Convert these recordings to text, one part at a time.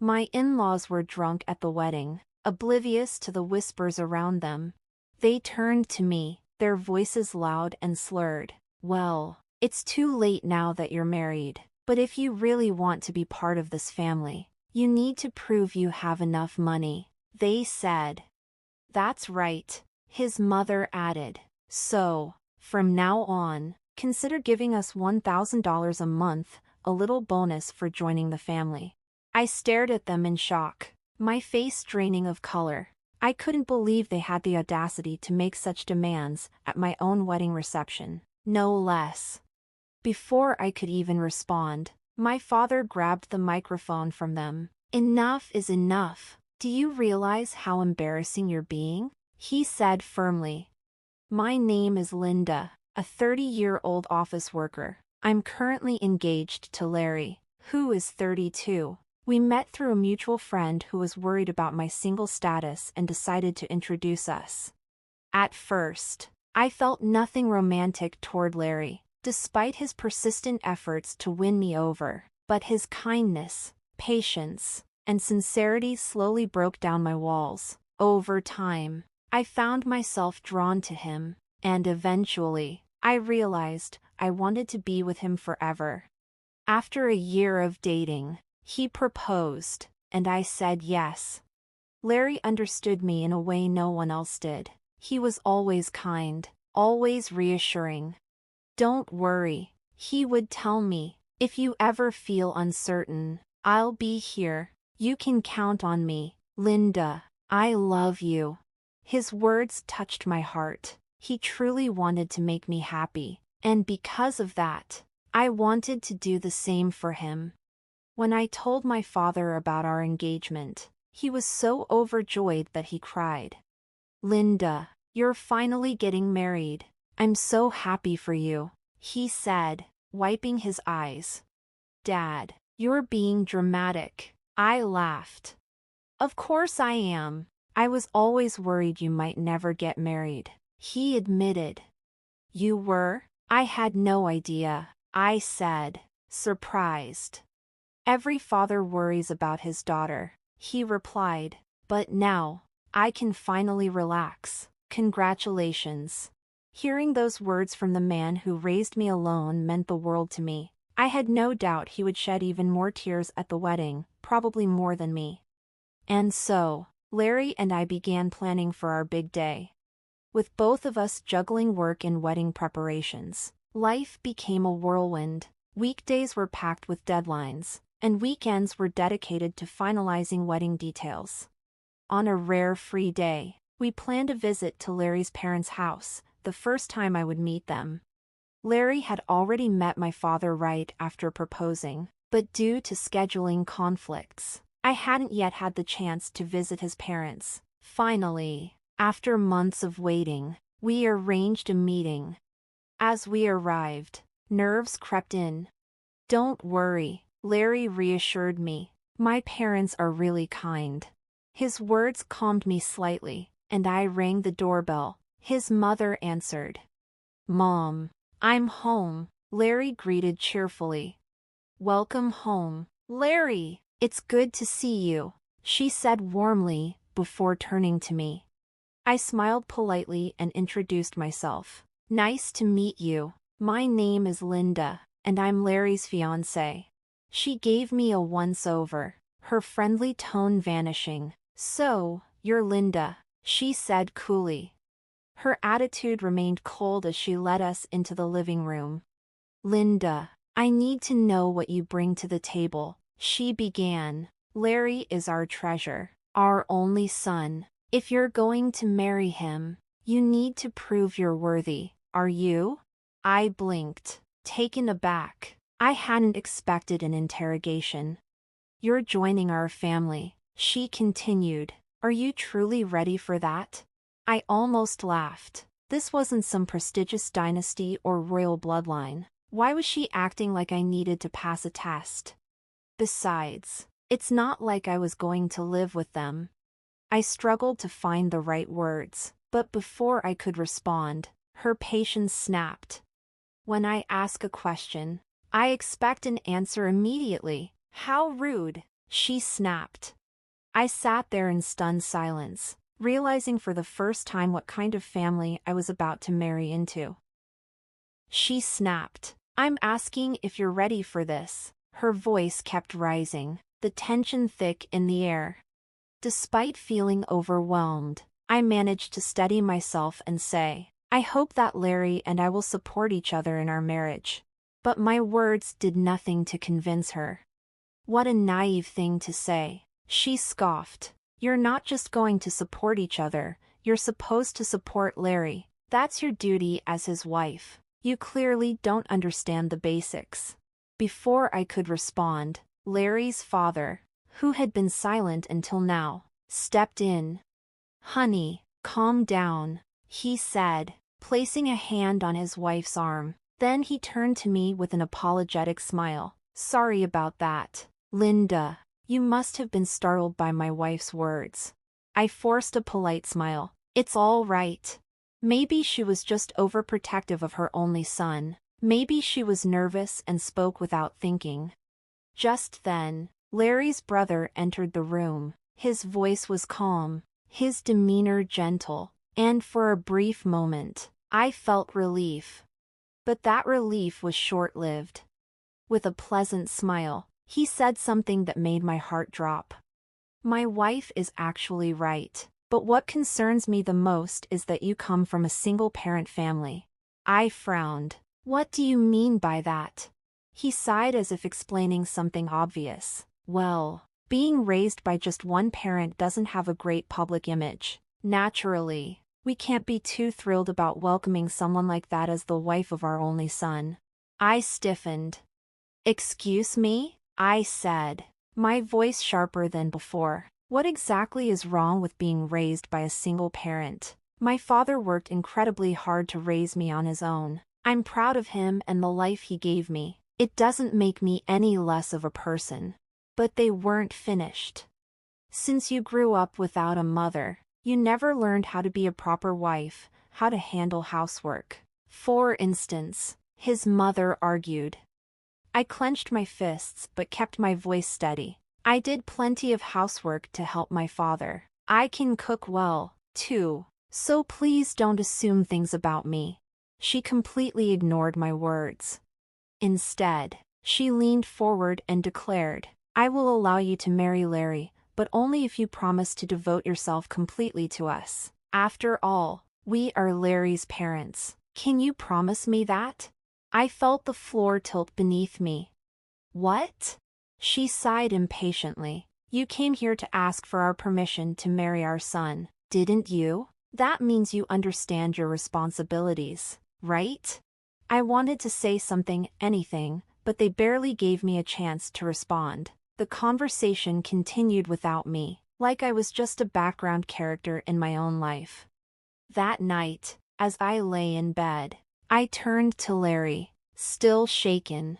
My in-laws were drunk at the wedding, oblivious to the whispers around them. They turned to me, their voices loud and slurred. "Well, it's too late now that you're married, but if you really want to be part of this family, you need to prove you have enough money," they said. "That's right," his mother added. "So, from now on, consider giving us $1,000 a month, a little bonus for joining the family." I stared at them in shock, my face draining of color. I couldn't believe they had the audacity to make such demands at my own wedding reception, no less. Before I could even respond, my father grabbed the microphone from them. "Enough is enough. Do you realize how embarrassing you're being?" he said firmly. "My name is Linda, a 30-year-old office worker. I'm currently engaged to Larry, who is 32. We met through a mutual friend who was worried about my single status and decided to introduce us." At first, I felt nothing romantic toward Larry, despite his persistent efforts to win me over, but his kindness, patience, and sincerity slowly broke down my walls. Over time, I found myself drawn to him, and eventually, I realized I wanted to be with him forever. After a year of dating, he proposed, and I said yes. Larry understood me in a way no one else did. He was always kind, always reassuring. "Don't worry," he would tell me. "If you ever feel uncertain, I'll be here. You can count on me, Linda. I love you." His words touched my heart. He truly wanted to make me happy, and because of that, I wanted to do the same for him. When I told my father about our engagement, he was so overjoyed that he cried. "Linda, you're finally getting married. I'm so happy for you," he said, wiping his eyes. "Dad, you're being dramatic," I laughed. "Of course I am. I was always worried you might never get married," he admitted. "You were? I had no idea," I said, surprised. "Every father worries about his daughter," he replied. "But now, I can finally relax. Congratulations." Hearing those words from the man who raised me alone meant the world to me. I had no doubt he would shed even more tears at the wedding, probably more than me. And so, Larry and I began planning for our big day. With both of us juggling work and wedding preparations, life became a whirlwind. Weekdays were packed with deadlines, and weekends were dedicated to finalizing wedding details. On a rare free day, we planned a visit to Larry's parents' house, the first time I would meet them. Larry had already met my father right after proposing, but due to scheduling conflicts, I hadn't yet had the chance to visit his parents. Finally, after months of waiting, we arranged a meeting. As we arrived, nerves crept in. "Don't worry," Larry reassured me. "My parents are really kind." His words calmed me slightly, and I rang the doorbell. His mother answered. "Mom, I'm home," Larry greeted cheerfully. "Welcome home, Larry. It's good to see you," she said warmly, before turning to me. I smiled politely and introduced myself. "Nice to meet you. My name is Linda, and I'm Larry's fiancée." She gave me a once-over, her friendly tone vanishing. "So, you're Linda," she said coolly. Her attitude remained cold as she led us into the living room. "Linda, I need to know what you bring to the table," she began. "Larry is our treasure, our only son. If you're going to marry him, you need to prove you're worthy. Are you?" I blinked, taken aback. I hadn't expected an interrogation. "You're joining our family," she continued. "Are you truly ready for that?" I almost laughed. This wasn't some prestigious dynasty or royal bloodline. Why was she acting like I needed to pass a test? Besides, it's not like I was going to live with them. I struggled to find the right words, but before I could respond, her patience snapped. When I ask a question, I expect an answer immediately. How rude. she snapped. I sat there in stunned silence, realizing for the first time what kind of family I was about to marry into. She snapped. I'm asking if you're ready for this. Her voice kept rising, the tension thick in the air. Despite feeling overwhelmed, I managed to steady myself and say, I hope that Larry and I will support each other in our marriage. But my words did nothing to convince her. What a naive thing to say, she scoffed. You're not just going to support each other, you're supposed to support Larry. That's your duty as his wife. You clearly don't understand the basics. Before I could respond, Larry's father, who had been silent until now, stepped in. Honey, calm down, he said, placing a hand on his wife's arm. Then he turned to me with an apologetic smile. Sorry about that, Linda. You must have been startled by my wife's words. I forced a polite smile. It's all right. Maybe she was just overprotective of her only son. Maybe she was nervous and spoke without thinking. Just then, Larry's brother entered the room. His voice was calm, his demeanor gentle, and for a brief moment, I felt relief. But that relief was short-lived. With a pleasant smile, he said something that made my heart drop. My wife is actually right, but what concerns me the most is that you come from a single-parent family. I frowned. What do you mean by that? He sighed as if explaining something obvious. Well, being raised by just one parent doesn't have a great public image. Naturally, we can't be too thrilled about welcoming someone like that as the wife of our only son. I stiffened. Excuse me? I said, my voice sharper than before. What exactly is wrong with being raised by a single parent? My father worked incredibly hard to raise me on his own. I'm proud of him and the life he gave me. It doesn't make me any less of a person. But they weren't finished. Since you grew up without a mother, you never learned how to be a proper wife, how to handle housework. For instance, his mother argued. I clenched my fists but kept my voice steady. I did plenty of housework to help my father. I can cook well, too, so please don't assume things about me. She completely ignored my words. Instead, she leaned forward and declared, I will allow you to marry Larry, but only if you promise to devote yourself completely to us. After all, we are Larry's parents. Can you promise me that? I felt the floor tilt beneath me. What? She sighed impatiently. You came here to ask for our permission to marry our son, didn't you? That means you understand your responsibilities, right? I wanted to say something, anything, but they barely gave me a chance to respond. The conversation continued without me, like I was just a background character in my own life. That night, as I lay in bed, I turned to Larry, still shaken.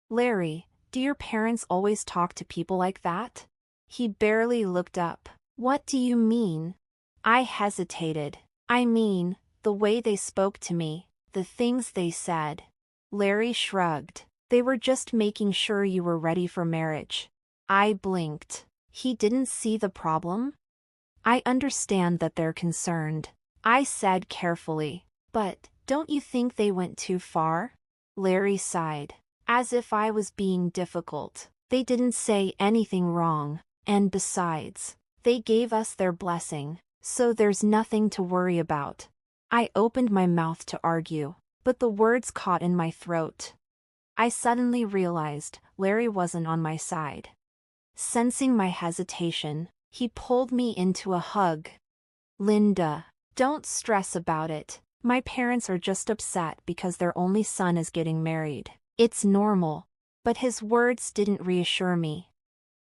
Larry, do your parents always talk to people like that? He barely looked up. What do you mean? I hesitated. I mean, the way they spoke to me, the things they said. Larry shrugged. They were just making sure you were ready for marriage. I blinked. He didn't see the problem? I understand that they're concerned, I said carefully. But, don't you think they went too far? Larry sighed. As if I was being difficult. They didn't say anything wrong, and besides, they gave us their blessing, so there's nothing to worry about. I opened my mouth to argue, but the words caught in my throat. I suddenly realized Larry wasn't on my side. Sensing my hesitation, he pulled me into a hug. Linda, don't stress about it. My parents are just upset because their only son is getting married. It's normal. But his words didn't reassure me.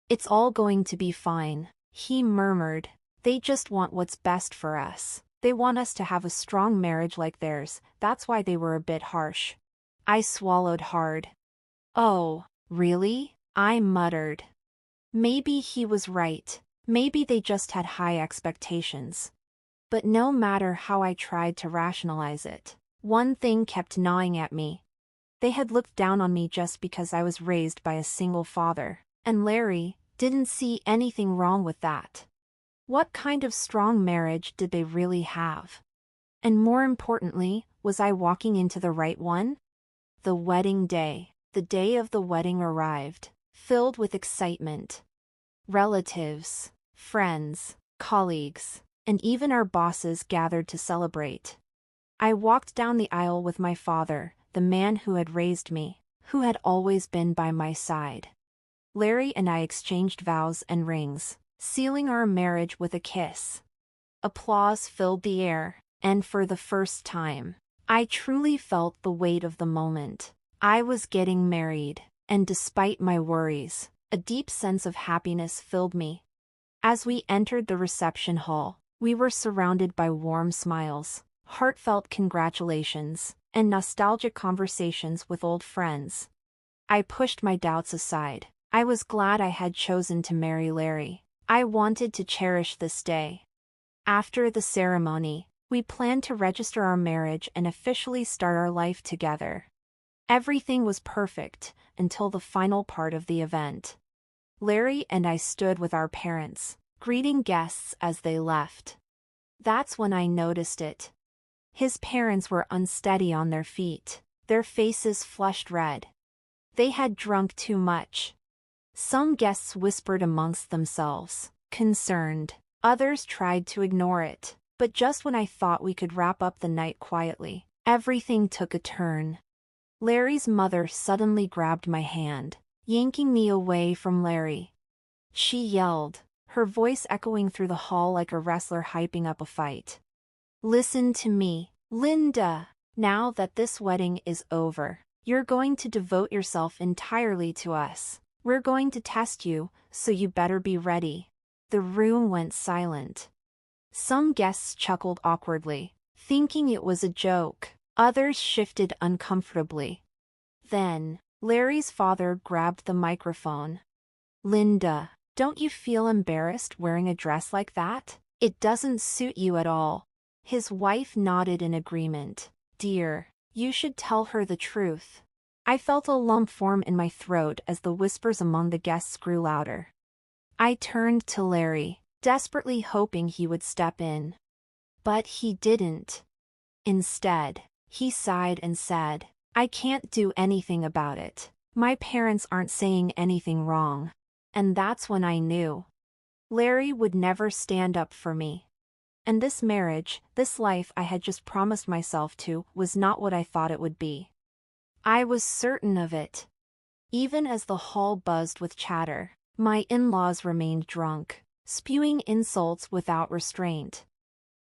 It's all going to be fine, he murmured. They just want what's best for us. They want us to have a strong marriage like theirs, that's why they were a bit harsh. I swallowed hard. Oh, really? I muttered. Maybe he was right. Maybe they just had high expectations. But no matter how I tried to rationalize it, one thing kept gnawing at me. They had looked down on me just because I was raised by a single father. And Larry, didn't see anything wrong with that. What kind of strong marriage did they really have? And more importantly, was I walking into the right one? The wedding day. The day of the wedding arrived, filled with excitement. Relatives, friends, colleagues, and even our bosses gathered to celebrate. I walked down the aisle with my father, the man who had raised me, who had always been by my side. Larry and I exchanged vows and rings, sealing our marriage with a kiss. Applause filled the air, and for the first time, I truly felt the weight of the moment. I was getting married, and despite my worries, a deep sense of happiness filled me. As we entered the reception hall, we were surrounded by warm smiles, heartfelt congratulations, and nostalgic conversations with old friends. I pushed my doubts aside. I was glad I had chosen to marry Larry. I wanted to cherish this day. After the ceremony, we planned to register our marriage and officially start our life together. Everything was perfect until the final part of the event. Larry and I stood with our parents, greeting guests as they left. That's when I noticed it. His parents were unsteady on their feet, their faces flushed red. They had drunk too much. Some guests whispered amongst themselves, concerned. Others tried to ignore it, but just when I thought we could wrap up the night quietly, everything took a turn. Larry's mother suddenly grabbed my hand, yanking me away from Larry. She yelled, her voice echoing through the hall like a wrestler hyping up a fight. "Listen to me, Linda. Now that this wedding is over, you're going to devote yourself entirely to us. We're going to test you, so you better be ready." The room went silent. Some guests chuckled awkwardly, thinking it was a joke. Others shifted uncomfortably. Then, Larry's father grabbed the microphone. "Linda, don't you feel embarrassed wearing a dress like that? It doesn't suit you at all." His wife nodded in agreement. "Dear, you should tell her the truth." I felt a lump form in my throat as the whispers among the guests grew louder. I turned to Larry, desperately hoping he would step in. But he didn't. Instead, he sighed and said, "I can't do anything about it. My parents aren't saying anything wrong." And that's when I knew. Larry would never stand up for me. And this marriage, this life I had just promised myself to, was not what I thought it would be. I was certain of it. Even as the hall buzzed with chatter, my in-laws remained drunk, spewing insults without restraint.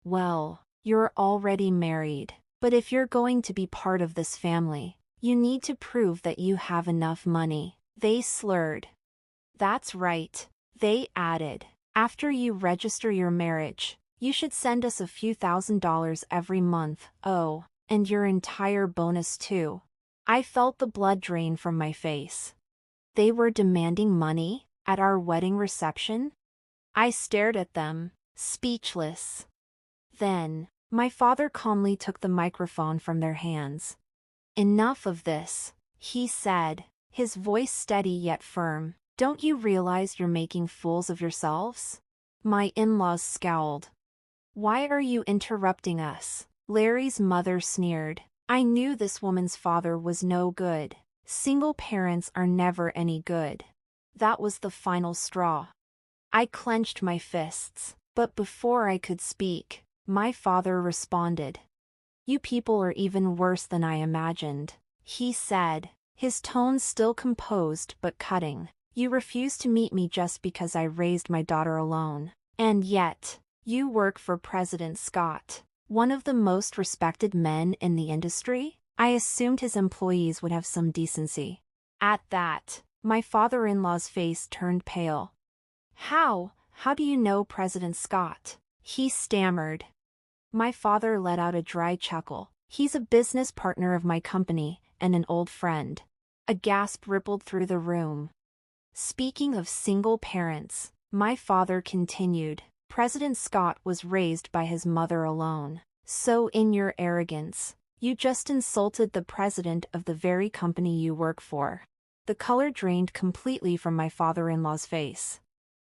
"Well, you're already married, but if you're going to be part of this family, you need to prove that you have enough money," they slurred. "That's right," they added. "After you register your marriage, you should send us a few $1,000s every month. Oh, and your entire bonus too." I felt the blood drain from my face. They were demanding money at our wedding reception? I stared at them, speechless. Then, my father calmly took the microphone from their hands. "Enough of this," he said, his voice steady yet firm. "Don't you realize you're making fools of yourselves?" My in-laws scowled. "Why are you interrupting us?" Larry's mother sneered. I knew this woman's father was no good. Single parents are never any good. That was the final straw. I clenched my fists, but before I could speak, my father responded. "You people are even worse than I imagined," he said, his tone still composed but cutting. "You refuse to meet me just because I raised my daughter alone. And yet, you work for President Scott, one of the most respected men in the industry? I assumed his employees would have some decency." At that, my father-in-law's face turned pale. How do you know President Scott?" he stammered. My father let out a dry chuckle. "He's a business partner of my company, and an old friend." A gasp rippled through the room. Speaking of single parents, my father continued, "President Scott was raised by his mother alone. So in your arrogance, you just insulted the president of the very company you work for." The color drained completely from my father-in-law's face.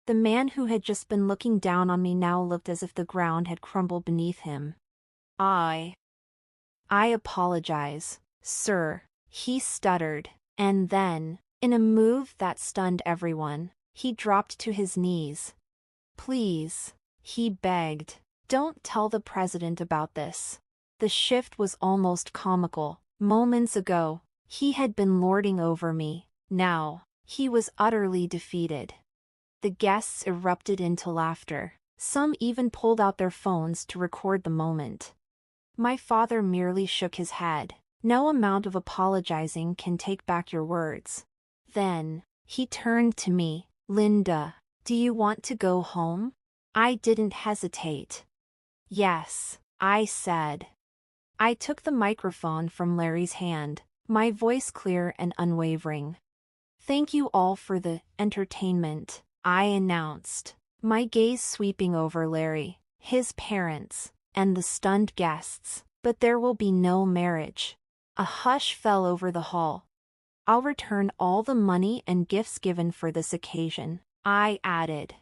The man who had just been looking down on me now looked as if the ground had crumbled beneath him. I apologize, sir, he stuttered, and then, in a move that stunned everyone, he dropped to his knees. Please, he begged, don't tell the president about this. The shift was almost comical. Moments ago, he had been lording over me. Now, he was utterly defeated. The guests erupted into laughter. Some even pulled out their phones to record the moment. My father merely shook his head. No amount of apologizing can take back your words. Then, he turned to me. Linda, do you want to go home? I didn't hesitate. Yes, I said. I took the microphone from Larry's hand, my voice clear and unwavering. Thank you all for the entertainment, I announced, my gaze sweeping over Larry, his parents, and the stunned guests. But there will be no marriage. A hush fell over the hall. I'll return all the money and gifts given for this occasion, I added.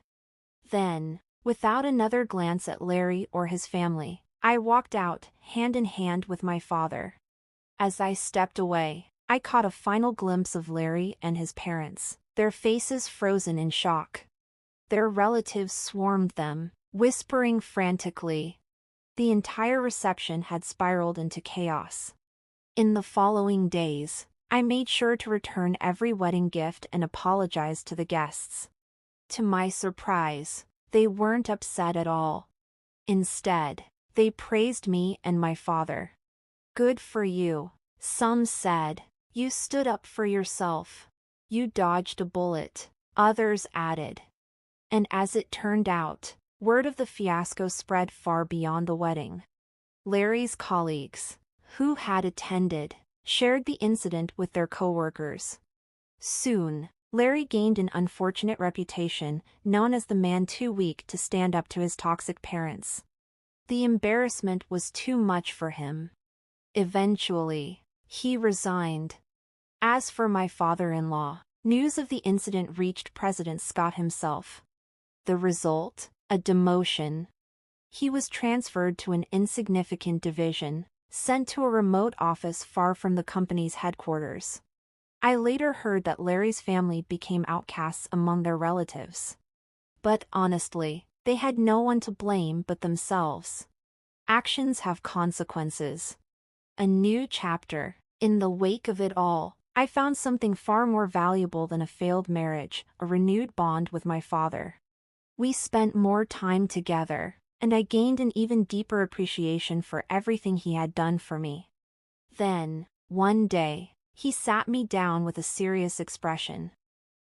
Then, without another glance at Larry or his family, I walked out, hand in hand with my father. As I stepped away, I caught a final glimpse of Larry and his parents, their faces frozen in shock. Their relatives swarmed them, whispering frantically. The entire reception had spiraled into chaos. In the following days, I made sure to return every wedding gift and apologize to the guests. To my surprise, they weren't upset at all. Instead, they praised me and my father. Good for you, some said. You stood up for yourself. You dodged a bullet, others added. And as it turned out, word of the fiasco spread far beyond the wedding. Larry's colleagues, who had attended, shared the incident with their coworkers. Soon, Larry gained an unfortunate reputation, known as the man too weak to stand up to his toxic parents. The embarrassment was too much for him. Eventually, he resigned. As for my father-in-law, news of the incident reached President Scott himself. The result? A demotion. He was transferred to an insignificant division, sent to a remote office far from the company's headquarters. I later heard that Larry's family became outcasts among their relatives. But honestly, they had no one to blame but themselves. Actions have consequences. A new chapter. In the wake of it all, I found something far more valuable than a failed marriage, a renewed bond with my father. We spent more time together, and I gained an even deeper appreciation for everything he had done for me. Then, one day, he sat me down with a serious expression.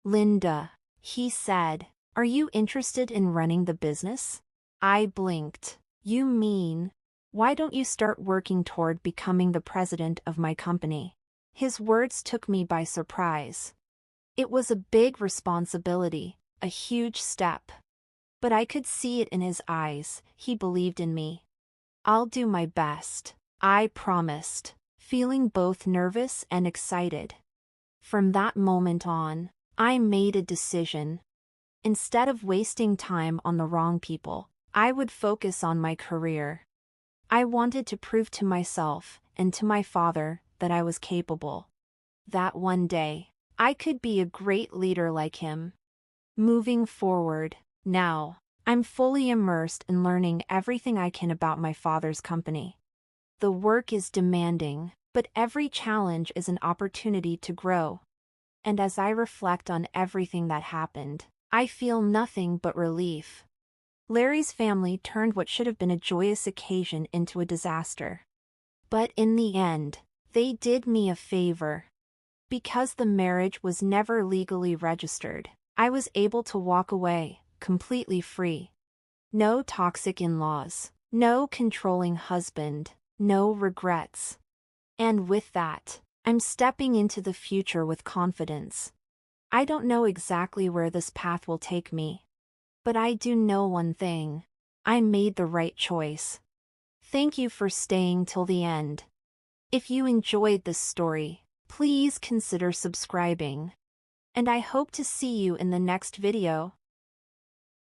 Linda, he said, are you interested in running the business? I blinked. You mean, why don't you start working toward becoming the president of my company? His words took me by surprise. It was a big responsibility, a huge step. But I could see it in his eyes. He believed in me. I'll do my best, I promised, feeling both nervous and excited. From that moment on, I made a decision. Instead of wasting time on the wrong people, I would focus on my career. I wanted to prove to myself and to my father that I was capable. That one day, I could be a great leader like him. Moving forward, now, I'm fully immersed in learning everything I can about my father's company. The work is demanding, but every challenge is an opportunity to grow. And as I reflect on everything that happened, I feel nothing but relief. Larry's family turned what should have been a joyous occasion into a disaster. But in the end, they did me a favor. Because the marriage was never legally registered, I was able to walk away, completely free. No toxic in-laws, no controlling husband, no regrets. And with that, I'm stepping into the future with confidence. I don't know exactly where this path will take me. But I do know one thing. I made the right choice. Thank you for staying till the end. If you enjoyed this story, please consider subscribing. And I hope to see you in the next video.